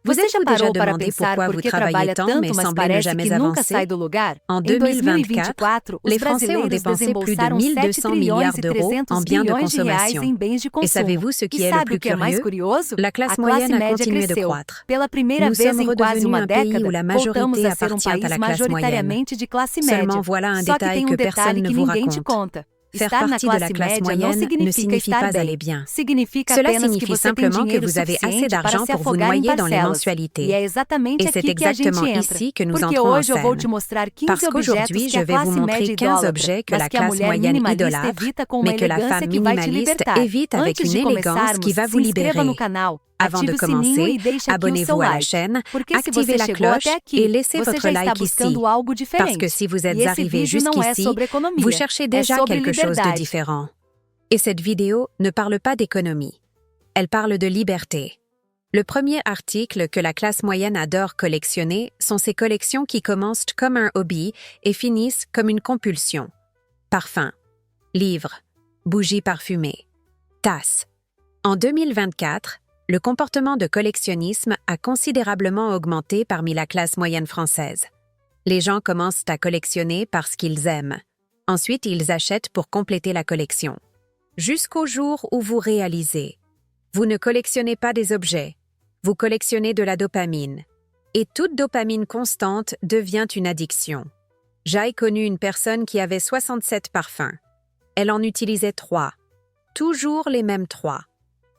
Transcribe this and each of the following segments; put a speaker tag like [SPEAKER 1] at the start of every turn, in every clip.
[SPEAKER 1] Vous
[SPEAKER 2] Você já
[SPEAKER 1] êtes-vous déjà
[SPEAKER 2] parou para
[SPEAKER 1] demandé
[SPEAKER 2] pensar
[SPEAKER 1] pourquoi
[SPEAKER 2] por
[SPEAKER 1] vous
[SPEAKER 2] que
[SPEAKER 1] travaillez
[SPEAKER 2] trabalha
[SPEAKER 1] tant mais
[SPEAKER 2] tanto, mas
[SPEAKER 1] semblez ne
[SPEAKER 2] parece
[SPEAKER 1] jamais
[SPEAKER 2] que nunca sai
[SPEAKER 1] avancer?
[SPEAKER 2] do lugar?
[SPEAKER 1] En
[SPEAKER 2] Em
[SPEAKER 1] 2024,
[SPEAKER 2] 2024, os
[SPEAKER 1] les Français ont
[SPEAKER 2] brasileiros
[SPEAKER 1] dépensé plus de
[SPEAKER 2] desembolsaram
[SPEAKER 1] 1
[SPEAKER 2] 7
[SPEAKER 1] 200
[SPEAKER 2] trilhões
[SPEAKER 1] milliards
[SPEAKER 2] e
[SPEAKER 1] d'euros
[SPEAKER 2] 300
[SPEAKER 1] en biens de
[SPEAKER 2] bilhões de reais
[SPEAKER 1] consommation.
[SPEAKER 2] em bens de
[SPEAKER 1] Et
[SPEAKER 2] consumo.
[SPEAKER 1] savez-vous ce
[SPEAKER 2] E
[SPEAKER 1] qui est le
[SPEAKER 2] sabe
[SPEAKER 1] plus
[SPEAKER 2] o que é mais
[SPEAKER 1] curieux?
[SPEAKER 2] curioso?
[SPEAKER 1] La classe
[SPEAKER 2] A classe
[SPEAKER 1] moyenne a
[SPEAKER 2] média
[SPEAKER 1] continué de
[SPEAKER 2] cresceu.
[SPEAKER 1] croître.
[SPEAKER 2] Pela primeira
[SPEAKER 1] Nous
[SPEAKER 2] vez
[SPEAKER 1] sommes
[SPEAKER 2] em quase
[SPEAKER 1] redevenus
[SPEAKER 2] uma
[SPEAKER 1] un pays
[SPEAKER 2] década,
[SPEAKER 1] où la
[SPEAKER 2] voltamos
[SPEAKER 1] majorité
[SPEAKER 2] a ser um
[SPEAKER 1] appartient à
[SPEAKER 2] país
[SPEAKER 1] la classe moyenne.
[SPEAKER 2] majoritariamente de classe média.
[SPEAKER 1] Seulement voilà un
[SPEAKER 2] Só que
[SPEAKER 1] détail
[SPEAKER 2] tem
[SPEAKER 1] que
[SPEAKER 2] um detalhe
[SPEAKER 1] personne ne
[SPEAKER 2] que
[SPEAKER 1] vous
[SPEAKER 2] ninguém te
[SPEAKER 1] raconte.
[SPEAKER 2] conta.
[SPEAKER 1] Faire
[SPEAKER 2] Estar na
[SPEAKER 1] partie de la
[SPEAKER 2] classe
[SPEAKER 1] classe
[SPEAKER 2] média não
[SPEAKER 1] moyenne ne
[SPEAKER 2] significa
[SPEAKER 1] signifie
[SPEAKER 2] estar
[SPEAKER 1] pas
[SPEAKER 2] bem.
[SPEAKER 1] aller bien.
[SPEAKER 2] Significa
[SPEAKER 1] Cela
[SPEAKER 2] apenas que
[SPEAKER 1] signifie
[SPEAKER 2] você tem
[SPEAKER 1] simplement que
[SPEAKER 2] dinheiro
[SPEAKER 1] vous avez assez
[SPEAKER 2] suficiente para
[SPEAKER 1] d'argent
[SPEAKER 2] se
[SPEAKER 1] pour vous
[SPEAKER 2] afogar em
[SPEAKER 1] noyer dans les
[SPEAKER 2] parcelas.
[SPEAKER 1] mensualités.
[SPEAKER 2] E é exatamente
[SPEAKER 1] Et c'est
[SPEAKER 2] aqui que a gente
[SPEAKER 1] exactement
[SPEAKER 2] entra.
[SPEAKER 1] ici que nous
[SPEAKER 2] Porque
[SPEAKER 1] entrons en
[SPEAKER 2] hoje eu vou
[SPEAKER 1] scène.
[SPEAKER 2] te mostrar 15
[SPEAKER 1] Parce
[SPEAKER 2] objetos
[SPEAKER 1] qu'aujourd'hui,
[SPEAKER 2] que
[SPEAKER 1] je
[SPEAKER 2] a
[SPEAKER 1] vais vous
[SPEAKER 2] classe
[SPEAKER 1] montrer
[SPEAKER 2] média
[SPEAKER 1] 15
[SPEAKER 2] idolatra,
[SPEAKER 1] objets que
[SPEAKER 2] mas
[SPEAKER 1] la
[SPEAKER 2] que a
[SPEAKER 1] classe
[SPEAKER 2] mulher
[SPEAKER 1] moyenne
[SPEAKER 2] minimalista
[SPEAKER 1] idolâtre,
[SPEAKER 2] evita com uma
[SPEAKER 1] mais que la
[SPEAKER 2] elegância
[SPEAKER 1] femme
[SPEAKER 2] que vai te
[SPEAKER 1] minimaliste
[SPEAKER 2] libertar.
[SPEAKER 1] évite avec
[SPEAKER 2] Antes
[SPEAKER 1] une
[SPEAKER 2] de
[SPEAKER 1] élégance
[SPEAKER 2] começarmos,
[SPEAKER 1] qui va
[SPEAKER 2] se
[SPEAKER 1] vous
[SPEAKER 2] inscreva no
[SPEAKER 1] libérer.
[SPEAKER 2] canal,
[SPEAKER 1] Avant
[SPEAKER 2] ative
[SPEAKER 1] de
[SPEAKER 2] o sininho
[SPEAKER 1] commencer,
[SPEAKER 2] e deixe aqui o seu
[SPEAKER 1] abonnez-vous à la
[SPEAKER 2] like.
[SPEAKER 1] chaîne,
[SPEAKER 2] Porque se
[SPEAKER 1] activez
[SPEAKER 2] você
[SPEAKER 1] la
[SPEAKER 2] chegou
[SPEAKER 1] cloche
[SPEAKER 2] até aqui,
[SPEAKER 1] et laissez
[SPEAKER 2] você
[SPEAKER 1] votre
[SPEAKER 2] já está
[SPEAKER 1] like
[SPEAKER 2] buscando
[SPEAKER 1] ici.
[SPEAKER 2] algo
[SPEAKER 1] Parce
[SPEAKER 2] diferente.
[SPEAKER 1] que si vous
[SPEAKER 2] E
[SPEAKER 1] êtes
[SPEAKER 2] esse
[SPEAKER 1] arrivé
[SPEAKER 2] vídeo não é
[SPEAKER 1] jusqu'ici,
[SPEAKER 2] sobre economia,
[SPEAKER 1] vous cherchez
[SPEAKER 2] é
[SPEAKER 1] déjà
[SPEAKER 2] sobre
[SPEAKER 1] quelque chose de
[SPEAKER 2] liberdade.
[SPEAKER 1] différent. Et cette vidéo ne parle pas d'économie. Elle parle de liberté. Le premier article que la classe moyenne adore collectionner sont ces collections qui commencent comme un hobby et finissent comme une compulsion. Parfums, livres, bougies parfumées, tasses. En 2024, le comportement de collectionnisme a considérablement augmenté parmi la classe moyenne française. Les gens commencent à collectionner parce qu'ils aiment. Ensuite, ils achètent pour compléter la collection. Jusqu'au jour où vous réalisez. Vous ne collectionnez pas des objets, vous collectionnez de la dopamine. Et toute dopamine constante devient une addiction. J'ai connu une personne qui avait 67 parfums. Elle en utilisait 3. Toujours les mêmes 3.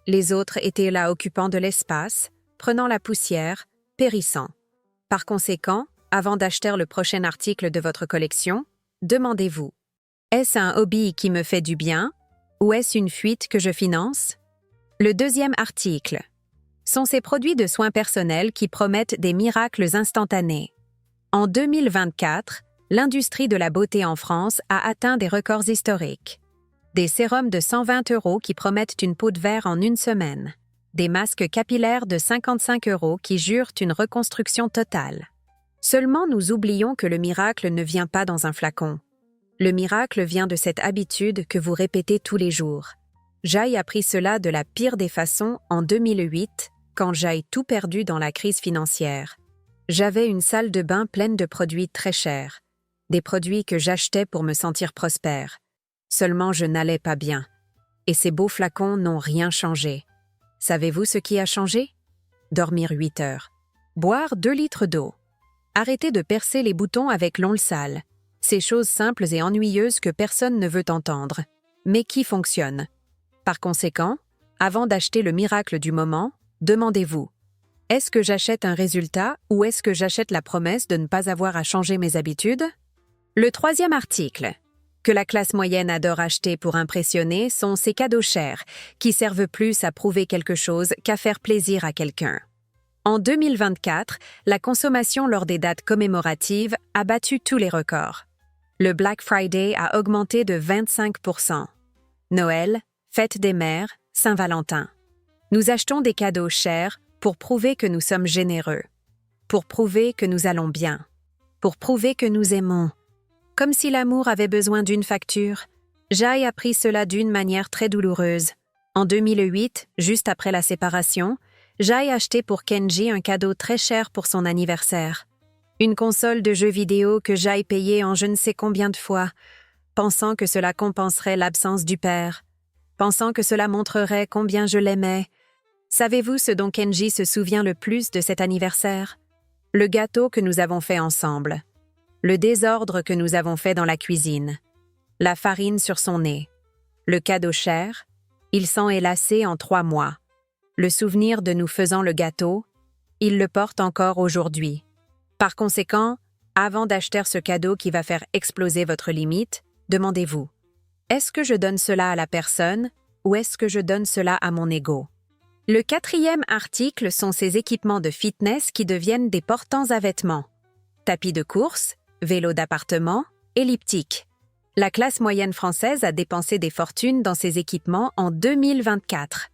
[SPEAKER 1] Les autres étaient là occupant de l'espace, prenant la poussière, périssant. Par conséquent, avant d'acheter le prochain article de votre collection, demandez-vous, est-ce un hobby qui me fait du bien ou est-ce une fuite que je finance? Le deuxième article sont ces produits de soins personnels qui promettent des miracles instantanés. En 2024, l'industrie de la beauté en France a atteint des records historiques. Des sérums de 120 € qui promettent une peau de verre en une semaine. Des masques capillaires de 55 € qui jurent une reconstruction totale. Seulement nous oublions que le miracle ne vient pas dans un flacon. Le miracle vient de cette habitude que vous répétez tous les jours. J'ai appris cela de la pire des façons en 2008, quand j'ai tout perdu dans la crise financière. J'avais une salle de bain pleine de produits très chers. Des produits que j'achetais pour me sentir prospère. Seulement je n'allais pas bien. Et ces beaux flacons n'ont rien changé. Savez-vous ce qui a changé? Dormir 8 heures. Boire 2 litres d'eau. Arrêter de percer les boutons avec l'ongle sale. Ces choses simples et ennuyeuses que personne ne veut entendre, mais qui fonctionnent. Par conséquent, avant d'acheter le miracle du moment, demandez-vous, est-ce que j'achète un résultat ou est-ce que j'achète la promesse de ne pas avoir à changer mes habitudes? Le troisième article que la classe moyenne adore acheter pour impressionner sont ces cadeaux chers qui servent plus à prouver quelque chose qu'à faire plaisir à quelqu'un. En 2024, la consommation lors des dates commémoratives a battu tous les records. Le Black Friday a augmenté de 25%. Noël, Fête des Mères, Saint-Valentin. Nous achetons des cadeaux chers pour prouver que nous sommes généreux, pour prouver que nous allons bien, pour prouver que nous aimons. Comme si l'amour avait besoin d'une facture. J'ai appris cela d'une manière très douloureuse. En 2008, juste après la séparation, j'ai acheté pour Kenji un cadeau très cher pour son anniversaire. Une console de jeux vidéo que j'ai payée en je ne sais combien de fois, pensant que cela compenserait l'absence du père, pensant que cela montrerait combien je l'aimais. Savez-vous ce dont Kenji se souvient le plus de cet anniversaire? Le gâteau que nous avons fait ensemble. Le désordre que nous avons fait dans la cuisine. La farine sur son nez. Le cadeau cher. Il s'en est lassé en 3 mois. Le souvenir de nous faisant le gâteau. Il le porte encore aujourd'hui. Par conséquent, avant d'acheter ce cadeau qui va faire exploser votre limite, demandez-vous, est-ce que je donne cela à la personne ou est-ce que je donne cela à mon ego? Le quatrième article sont ces équipements de fitness qui deviennent des portants à vêtements. Tapis de course, vélo d'appartement, elliptique. La classe moyenne française a dépensé des fortunes dans ces équipements en 2024.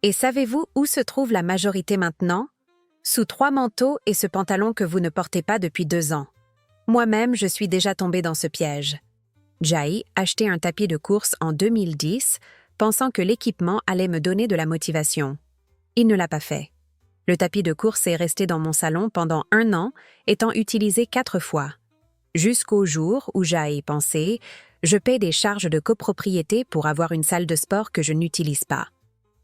[SPEAKER 1] Et savez-vous où se trouve la majorité maintenant? Sous 3 manteaux et ce pantalon que vous ne portez pas depuis 2 ans. Moi-même, je suis déjà tombée dans ce piège. J'ai acheté un tapis de course en 2010, pensant que l'équipement allait me donner de la motivation. Il ne l'a pas fait. Le tapis de course est resté dans mon salon pendant 1 an, étant utilisé 4 fois. Jusqu'au jour où j'ai pensé, je paie des charges de copropriété pour avoir une salle de sport que je n'utilise pas.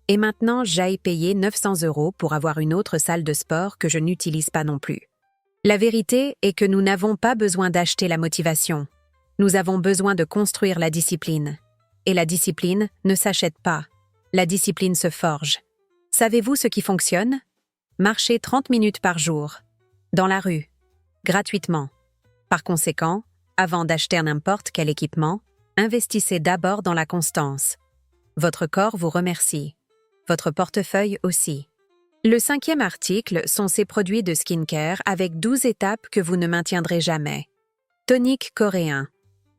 [SPEAKER 1] Et maintenant, j'ai payé 900 € pour avoir une autre salle de sport que je n'utilise pas non plus. La vérité est que nous n'avons pas besoin d'acheter la motivation. Nous avons besoin de construire la discipline. Et la discipline ne s'achète pas. La discipline se forge. Savez-vous ce qui fonctionne? Marchez 30 minutes par jour. Dans la rue. Gratuitement. Par conséquent, avant d'acheter n'importe quel équipement, investissez d'abord dans la constance. Votre corps vous remercie. Votre portefeuille aussi. Le 5e article sont ces produits de skincare avec 12 étapes que vous ne maintiendrez jamais. Tonique coréen.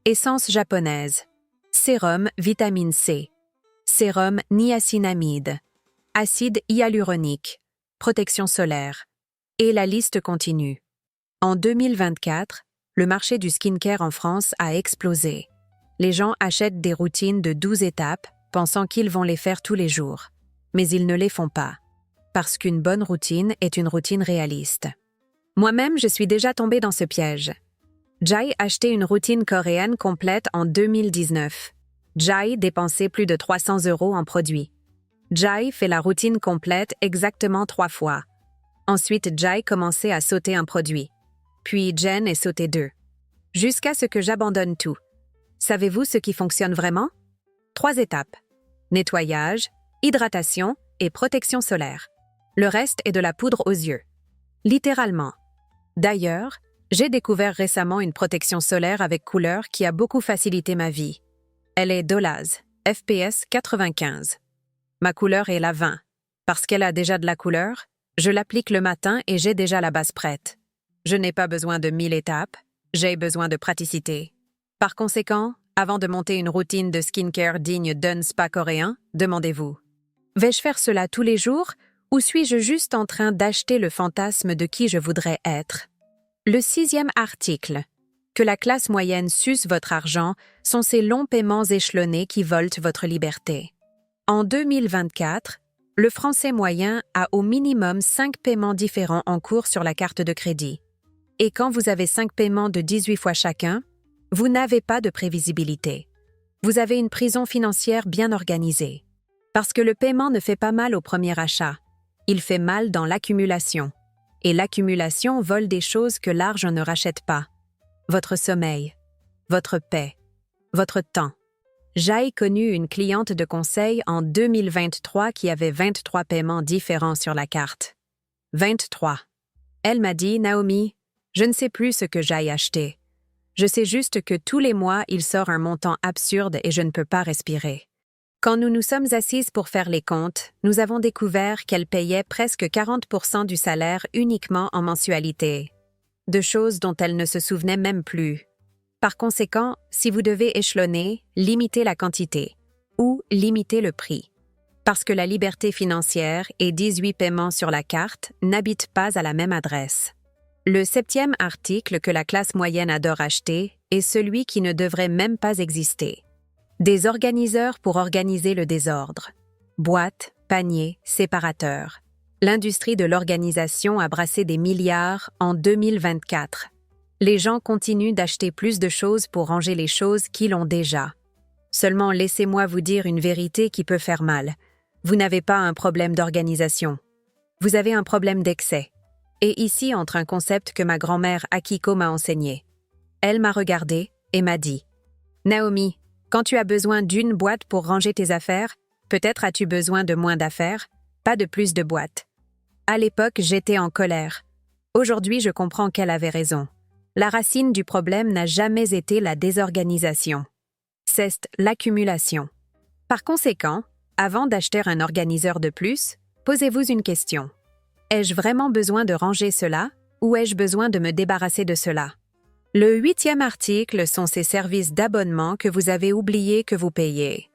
[SPEAKER 1] Essence japonaise. Sérum vitamine C. Sérum niacinamide. Acide hyaluronique. Protection solaire. Et la liste continue. En 2024, le marché du skincare en France a explosé. Les gens achètent des routines de 12 étapes, pensant qu'ils vont les faire tous les jours. Mais ils ne les font pas. Parce qu'une bonne routine est une routine réaliste. Moi-même, je suis déjà tombée dans ce piège. J'ai acheté une routine coréenne complète en 2019. J'ai dépensé plus de 300 € en produits. J'ai fait la routine complète exactement 3 fois. Ensuite, j'ai commencé à sauter un produit. Puis Jen est sauté 2. Jusqu'à ce que j'abandonne tout. Savez-vous ce qui fonctionne vraiment? 3 étapes. Nettoyage, hydratation et protection solaire. Le reste est de la poudre aux yeux. Littéralement. D'ailleurs, j'ai découvert récemment une protection solaire avec couleur qui a beaucoup facilité ma vie. Elle est Dolaz, FPS 95. Ma couleur est la 20. Parce qu'elle a déjà de la couleur, je l'applique le matin et j'ai déjà la base prête. Je n'ai pas besoin de 1000 étapes, j'ai besoin de praticité. Par conséquent, avant de monter une routine de skincare digne d'un spa coréen, demandez-vous: vais-je faire cela tous les jours ou suis-je juste en train d'acheter le fantasme de qui je voudrais être? Le 6e article. Que la classe moyenne suce votre argent sont ces longs paiements échelonnés qui volent votre liberté. En 2024, le Français moyen a au minimum 5 paiements différents en cours sur la carte de crédit. Et quand vous avez 5 paiements de 18 fois chacun, vous n'avez pas de prévisibilité. Vous avez une prison financière bien organisée. Parce que le paiement ne fait pas mal au premier achat. Il fait mal dans l'accumulation. Et l'accumulation vole des choses que l'argent ne rachète pas. Votre sommeil, votre paix, votre temps. J'ai connu une cliente de conseil en 2023 qui avait 23 paiements différents sur la carte. 23. Elle m'a dit: Naomi, je ne sais plus ce que j'ai acheté. Je sais juste que tous les mois, il sort un montant absurde et je ne peux pas respirer. Quand nous nous sommes assises pour faire les comptes, nous avons découvert qu'elle payait presque 40% du salaire uniquement en mensualité. De choses dont elle ne se souvenait même plus. Par conséquent, si vous devez échelonner, limitez la quantité ou limitez le prix. Parce que la liberté financière et 18 paiements sur la carte n'habitent pas à la même adresse. Le 7e article que la classe moyenne adore acheter est celui qui ne devrait même pas exister. Des organiseurs pour organiser le désordre. Boîtes, paniers, séparateurs. L'industrie de l'organisation a brassé des milliards en 2024. Les gens continuent d'acheter plus de choses pour ranger les choses qu'ils ont déjà. Seulement laissez-moi vous dire une vérité qui peut faire mal. Vous n'avez pas un problème d'organisation. Vous avez un problème d'excès. Et ici entre un concept que ma grand-mère Akiko m'a enseigné. Elle m'a regardé et m'a dit: Naomi, quand tu as besoin d'une boîte pour ranger tes affaires, peut-être as-tu besoin de moins d'affaires, pas de plus de boîtes. À l'époque, j'étais en colère. Aujourd'hui, je comprends qu'elle avait raison. La racine du problème n'a jamais été la désorganisation. C'est l'accumulation. Par conséquent, avant d'acheter un organiseur de plus, posez-vous une question. Ai-je vraiment besoin de ranger cela ou ai-je besoin de me débarrasser de cela? Le 8e article sont ces services d'abonnement que vous avez oublié que vous payez.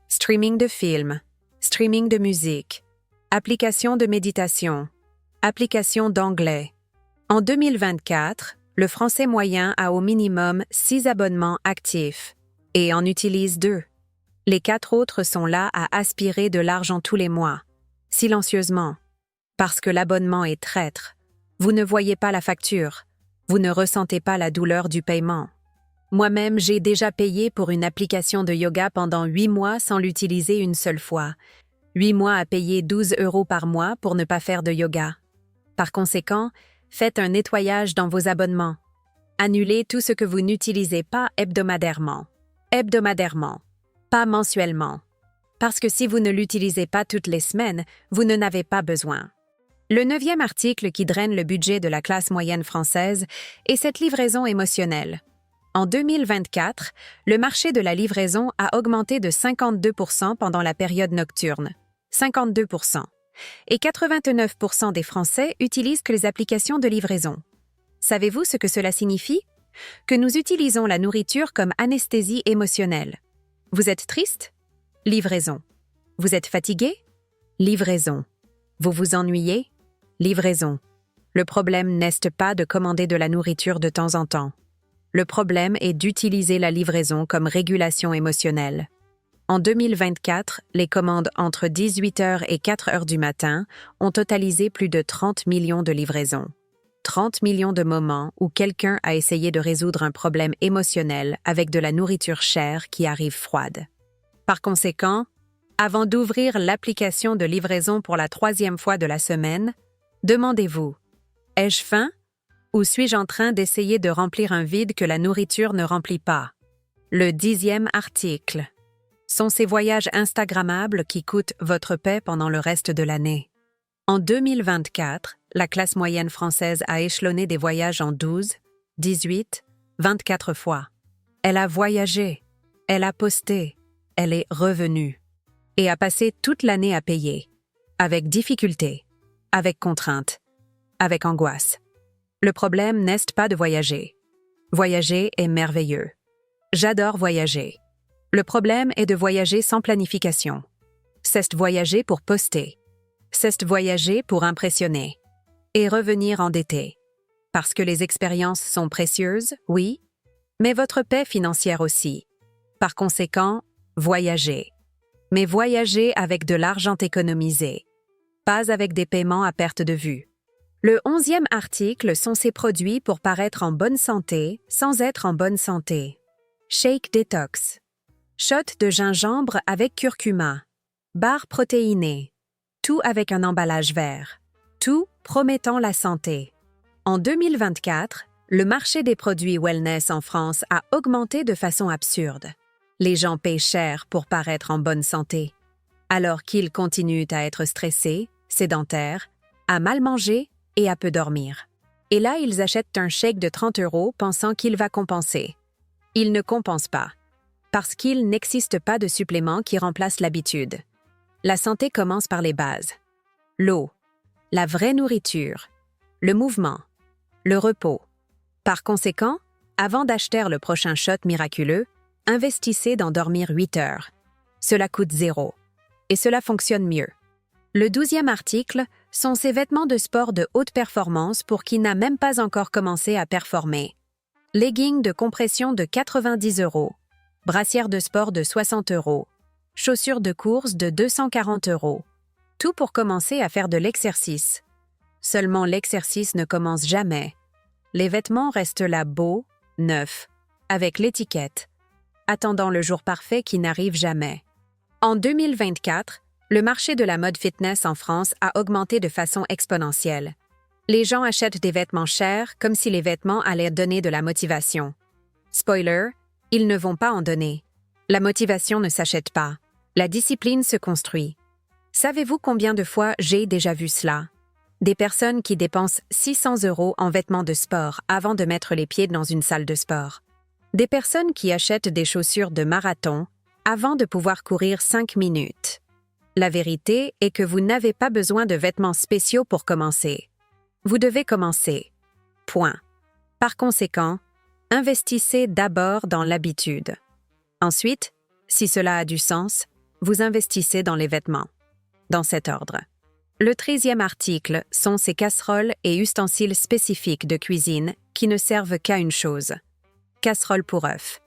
[SPEAKER 1] Streaming de films, streaming de musique, application de méditation, application d'anglais. En 2024, le Français moyen a au minimum 6 abonnements actifs et en utilise 2. Les 4 autres sont là à aspirer de l'argent tous les mois, silencieusement. Parce que l'abonnement est traître. Vous ne voyez pas la facture. Vous ne ressentez pas la douleur du paiement. Moi-même, j'ai déjà payé pour une application de yoga pendant 8 mois sans l'utiliser une seule fois. 8 mois à payer 12 € par mois pour ne pas faire de yoga. Par conséquent, faites un nettoyage dans vos abonnements. Annulez tout ce que vous n'utilisez pas hebdomadairement. Hebdomadairement, pas mensuellement. Parce que si vous ne l'utilisez pas toutes les semaines, vous n'en avez pas besoin. Le 9e article qui draine le budget de la classe moyenne française est cette livraison émotionnelle. En 2024, le marché de la livraison a augmenté de 52% pendant la période nocturne. 52%. Et 89% des Français utilisent que les applications de livraison. Savez-vous ce que cela signifie? Que nous utilisons la nourriture comme anesthésie émotionnelle. Vous êtes triste? Livraison. Vous êtes fatigué? Livraison. Vous vous ennuyez? Livraison. Le problème n'est pas de commander de la nourriture de temps en temps. Le problème est d'utiliser la livraison comme régulation émotionnelle. En 2024, les commandes entre 18h et 4h du matin ont totalisé plus de 30 millions de livraisons. 30 millions de moments où quelqu'un a essayé de résoudre un problème émotionnel avec de la nourriture chère qui arrive froide. Par conséquent, avant d'ouvrir l'application de livraison pour la 3e fois de la semaine, demandez-vous, ai-je faim ou suis-je en train d'essayer de remplir un vide que la nourriture ne remplit pas? Le 10e article. Sont ces voyages instagrammables qui coûtent votre paix pendant le reste de l'année. En 2024, la classe moyenne française a échelonné des voyages en 12, 18, 24 fois. Elle a voyagé, elle a posté, elle est revenue et a passé toute l'année à payer, avec difficulté, avec contrainte, avec angoisse. Le problème n'est pas de voyager. Voyager est merveilleux. J'adore voyager. Le problème est de voyager sans planification. C'est voyager pour poster. C'est voyager pour impressionner. Et revenir endetté. Parce que les expériences sont précieuses, oui, mais votre paix financière aussi. Par conséquent, voyagez. Mais voyagez avec de l'argent économisé. Pas avec des paiements à perte de vue. Le 11e article sont ces produits pour paraître en bonne santé sans être en bonne santé. Shake Detox. Shot de gingembre avec curcuma. Barre protéinée. Tout avec un emballage vert. Tout promettant la santé. En 2024, le marché des produits wellness en France a augmenté de façon absurde. Les gens payent cher pour paraître en bonne santé, alors qu'ils continuent à être stressés, sédentaires, à mal manger et à peu dormir. Et là, ils achètent un chèque de 30 € pensant qu'il va compenser. Il ne compense pas, parce qu'il n'existe pas de supplément qui remplace l'habitude. La santé commence par les bases. L'eau, la vraie nourriture, le mouvement, le repos. Par conséquent, avant d'acheter le prochain shot miraculeux, investissez dans dormir 8 heures. Cela coûte 0. Et cela fonctionne mieux. Le 12e article sont ces vêtements de sport de haute performance pour qui n'a même pas encore commencé à performer. Leggings de compression de 90 €, brassière de sport de 60 €, chaussures de course de 240 €. Tout pour commencer à faire de l'exercice. Seulement l'exercice ne commence jamais. Les vêtements restent là beaux, neufs, avec l'étiquette, attendant le jour parfait qui n'arrive jamais. En 2024, le marché de la mode fitness en France a augmenté de façon exponentielle. Les gens achètent des vêtements chers comme si les vêtements allaient donner de la motivation. Spoiler, ils ne vont pas en donner. La motivation ne s'achète pas. La discipline se construit. Savez-vous combien de fois j'ai déjà vu cela? Des personnes qui dépensent 600 € en vêtements de sport avant de mettre les pieds dans une salle de sport. Des personnes qui achètent des chaussures de marathon avant de pouvoir courir 5 minutes. La vérité est que vous n'avez pas besoin de vêtements spéciaux pour commencer. Vous devez commencer. Point. Par conséquent, investissez d'abord dans l'habitude. Ensuite, si cela a du sens, vous investissez dans les vêtements. Dans cet ordre. Le 13e article sont ces casseroles et ustensiles spécifiques de cuisine qui ne servent qu'à une chose. Casserole pour œufs.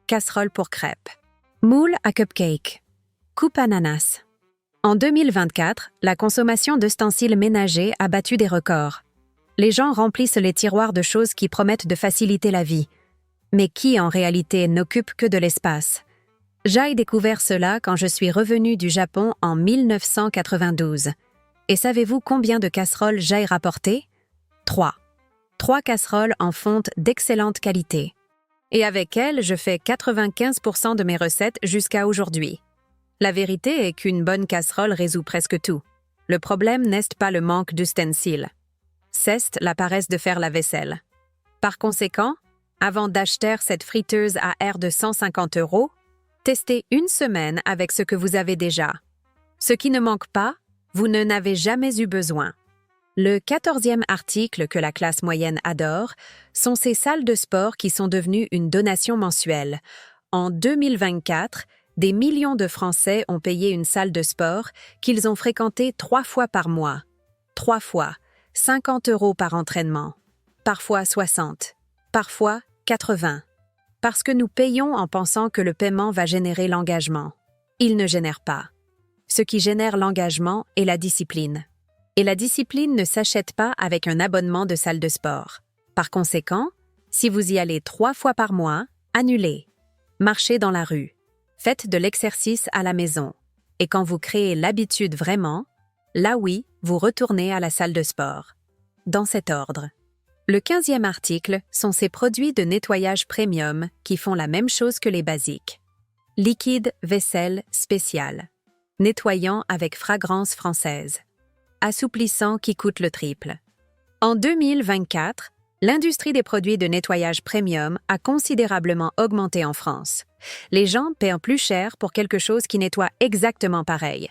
[SPEAKER 1] Casserole pour crêpes. Moule à cupcake. Coupe ananas. En 2024, la consommation d'ustensiles ménagers a battu des records. Les gens remplissent les tiroirs de choses qui promettent de faciliter la vie, mais qui en réalité n'occupent que de l'espace. J'ai découvert cela quand je suis revenue du Japon en 1992. Et savez-vous combien de casseroles j'ai rapportées? 3. 3 casseroles en fonte d'excellente qualité. Et avec elles, je fais 95% de mes recettes jusqu'à aujourd'hui. La vérité est qu'une bonne casserole résout presque tout. Le problème n'est pas le manque d'ustensiles. C'est la paresse de faire la vaisselle. Par conséquent, avant d'acheter cette friteuse à air de 150 €, testez une semaine avec ce que vous avez déjà. Ce qui ne manque pas, vous n'en avez jamais eu besoin. Le 14e article que la classe moyenne adore sont ces salles de sport qui sont devenues une donation mensuelle. En 2024, des millions de Français ont payé une salle de sport qu'ils ont fréquentée 3 fois par mois. 3 fois, 50 € par entraînement. Parfois 60, parfois 80. Parce que nous payons en pensant que le paiement va générer l'engagement. Il ne génère pas. Ce qui génère l'engagement est la discipline. Et la discipline ne s'achète pas avec un abonnement de salle de sport. Par conséquent, si vous y allez 3 fois par mois, annulez. Marchez dans la rue. Faites de l'exercice à la maison. Et quand vous créez l'habitude vraiment, là oui, vous retournez à la salle de sport. Dans cet ordre. Le 15e article sont ces produits de nettoyage premium qui font la même chose que les basiques. Liquide vaisselle spécial. Nettoyant avec fragrance française. Assouplissant qui coûte le triple. En 2024, l'industrie des produits de nettoyage premium a considérablement augmenté en France. Les gens paient plus cher pour quelque chose qui nettoie exactement pareil.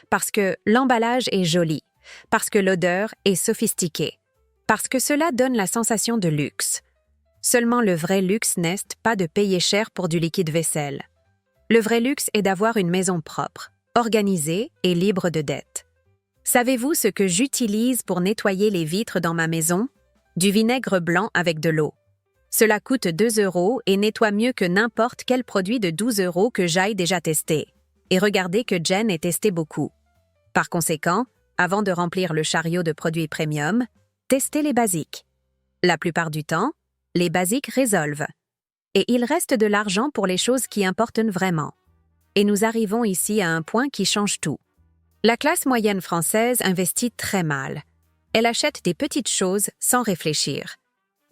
[SPEAKER 1] Parce que l'emballage est joli. Parce que l'odeur est sophistiquée. Parce que cela donne la sensation de luxe. Seulement le vrai luxe n'est pas de payer cher pour du liquide vaisselle. Le vrai luxe est d'avoir une maison propre, organisée et libre de dettes. Savez-vous ce que j'utilise pour nettoyer les vitres dans ma maison? Du vinaigre blanc avec de l'eau. Cela coûte 2 € et nettoie mieux que n'importe quel produit de 12 € que j'aille déjà testé. Et regardez que Jen ait testé beaucoup. Par conséquent, avant de remplir le chariot de produits premium, testez les basiques. La plupart du temps, les basiques résolvent. Et il reste de l'argent pour les choses qui importent vraiment. Et nous arrivons ici à un point qui change tout. La classe moyenne française investit très mal. Elle achète des petites choses sans réfléchir.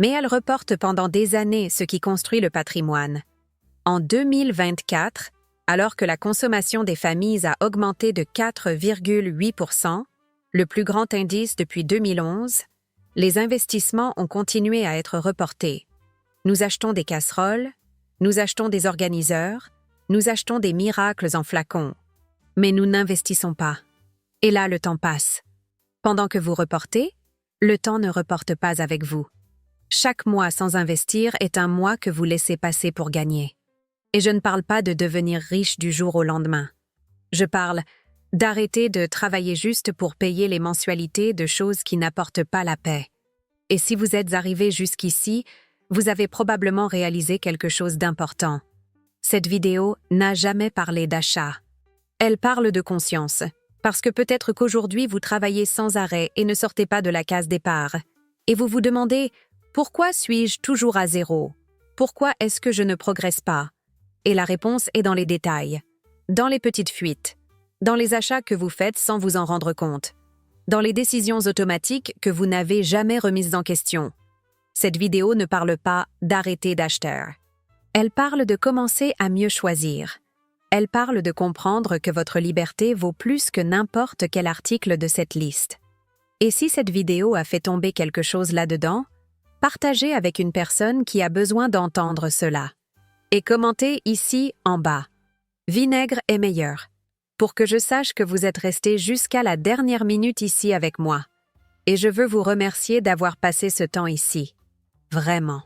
[SPEAKER 1] Mais elle reporte pendant des années ce qui construit le patrimoine. En 2024, alors que la consommation des familles a augmenté de 4,8%, le plus grand indice depuis 2011, les investissements ont continué à être reportés. Nous achetons des casseroles, nous achetons des organiseurs, nous achetons des miracles en flacons. Mais nous n'investissons pas. Et là, le temps passe. Pendant que vous reportez, le temps ne reporte pas avec vous. Chaque mois sans investir est un mois que vous laissez passer pour gagner. Et je ne parle pas de devenir riche du jour au lendemain. Je parle d'arrêter de travailler juste pour payer les mensualités de choses qui n'apportent pas la paix. Et si vous êtes arrivé jusqu'ici, vous avez probablement réalisé quelque chose d'important. Cette vidéo n'a jamais parlé d'achat. Elle parle de conscience, parce que peut-être qu'aujourd'hui vous travaillez sans arrêt et ne sortez pas de la case départ. Et vous vous demandez « Pourquoi suis-je toujours à zéro? Pourquoi est-ce que je ne progresse pas ?» Et la réponse est dans les détails, dans les petites fuites, dans les achats que vous faites sans vous en rendre compte, dans les décisions automatiques que vous n'avez jamais remises en question. Cette vidéo ne parle pas d'arrêter d'acheter. Elle parle de commencer à mieux choisir. Elle parle de comprendre que votre liberté vaut plus que n'importe quel article de cette liste. Et si cette vidéo a fait tomber quelque chose là-dedans, partagez avec une personne qui a besoin d'entendre cela. Et commentez ici en bas. Vinaigre est meilleur. Pour que je sache que vous êtes resté jusqu'à la dernière minute ici avec moi. Et je veux vous remercier d'avoir passé ce temps ici. Vraiment.